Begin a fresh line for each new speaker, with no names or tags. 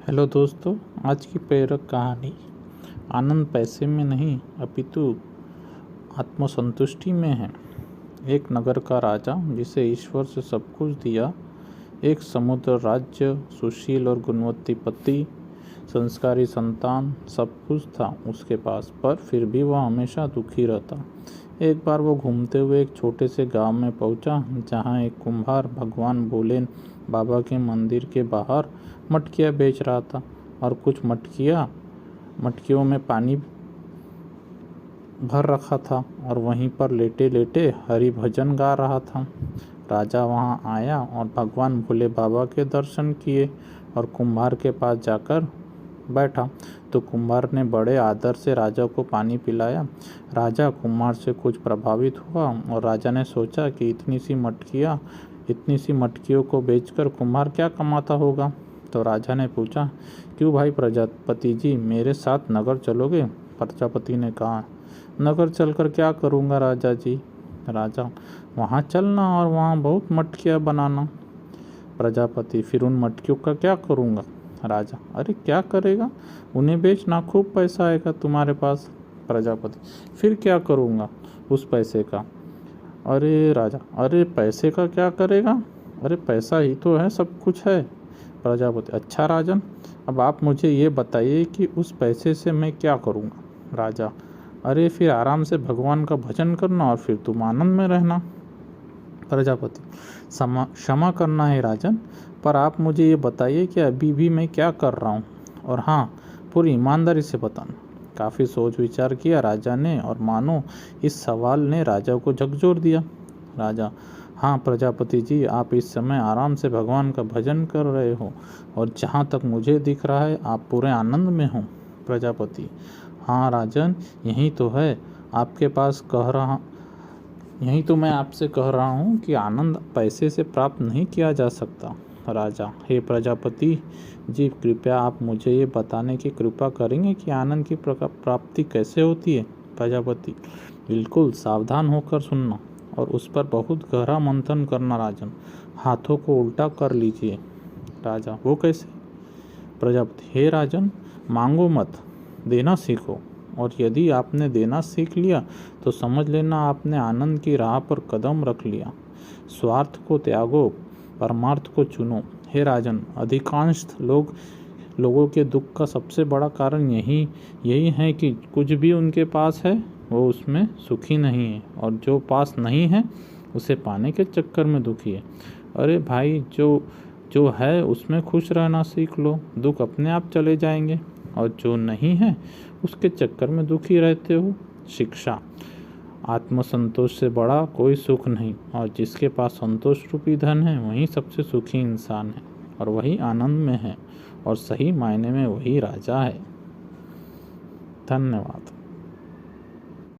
Hello दोस्तों, आज की प्रेरक कहानी आनंद पैसे में नहीं अपितु आत्मसंतुष्टि में है। एक नगर का राजा जिसे ईश्वर से सब कुछ दिया, एक समुद्र राज्य, सुशील और गुणवती पति, संस्कारी संतान, सब कुछ था उसके पास, पर फिर भी वह हमेशा दुखी रहता। एक बार वो घूमते हुए एक छोटे से गांव में पहुंचा, जहां एक कुम्हार भगवान भोले बाबा के मंदिर के बाहर मटकियाँ बेच रहा था और कुछ मटकियों में पानी भर रखा था और वहीं पर लेटे लेटे हरि भजन गा रहा था। राजा वहां आया और भगवान भोले बाबा के दर्शन किए और कुम्हार के पास जाकर बैठा तो कुम्हार ने बड़े आदर से राजा को पानी पिलाया। राजा कुम्हार से कुछ प्रभावित हुआ और राजा ने सोचा कि इतनी सी मटकियों को बेचकर कुम्हार क्या कमाता होगा। तो राजा ने पूछा, क्यों भाई प्रजापति जी, मेरे साथ नगर चलोगे? प्रजापति ने कहा, नगर चलकर क्या करूँगा राजा जी? राजा, वहाँ चलना और वहाँ बहुत मटकियाँ बनाना। प्रजापति, फिर उन मटकियों का क्या करूँगा? राजा, अरे क्या करेगा, उन्हें बेचना, खूब पैसा आएगा तुम्हारे पास। प्रजापति, फिर क्या करूँगा उस पैसे का? अरे राजा, अरे पैसे का क्या करेगा, अरे पैसा ही तो है, सब कुछ है। प्रजापति, अच्छा राजन, अब आप मुझे ये बताइए कि उस पैसे से मैं क्या करूँगा? राजा, अरे फिर आराम से भगवान का भजन करना और फिर तुम आनंद में रहना। प्रजापति, क्षमा करना है राजन, पर आप मुझे ये बताइए कि अभी भी मैं क्या कर रहा हूँ, और हाँ, पूरी ईमानदारी से बताना। काफ़ी सोच विचार किया राजा ने और मानो इस सवाल ने राजा को झकझोर दिया। राजा, हाँ प्रजापति जी, आप इस समय आराम से भगवान का भजन कर रहे हो और जहाँ तक मुझे दिख रहा है आप पूरे आनंद में हो। प्रजापति, हाँ राजन, यही तो है आपके पास कह रहा यही तो मैं आपसे कह रहा हूँ कि आनंद पैसे से प्राप्त नहीं किया जा सकता। राजा, हे प्रजापति जी, कृपया आप मुझे ये बताने की कृपा करेंगे कि आनंद की प्राप्ति कैसे होती है? प्रजापति, बिल्कुल, सावधान होकर सुनना और उस पर बहुत गहरा मंथन करना राजन। हाथों को उल्टा कर लीजिए। राजा, वो कैसे? प्रजापति, हे राजन, मांगो मत, देना सीखो, और यदि आपने देना सीख लिया तो समझ लेना आपने आनंद की राह पर कदम रख लिया। स्वार्थ को त्यागो, परमार्थ को चुनो। हे राजन, अधिकांश लोगों के दुख का सबसे बड़ा कारण यही है कि कुछ भी उनके पास है वो उसमें सुखी नहीं है, और जो पास नहीं है उसे पाने के चक्कर में दुखी है। अरे भाई, जो है उसमें खुश रहना सीख लो, दुख अपने आप चले जाएंगे, और जो नहीं है उसके चक्कर में दुखी रहते हो। शिक्षा, आत्मसंतोष से बड़ा कोई सुख नहीं, और जिसके पास संतोष रूपी धन है वही सबसे सुखी इंसान है, और वही आनंद में है, और सही मायने में वही राजा है। धन्यवाद।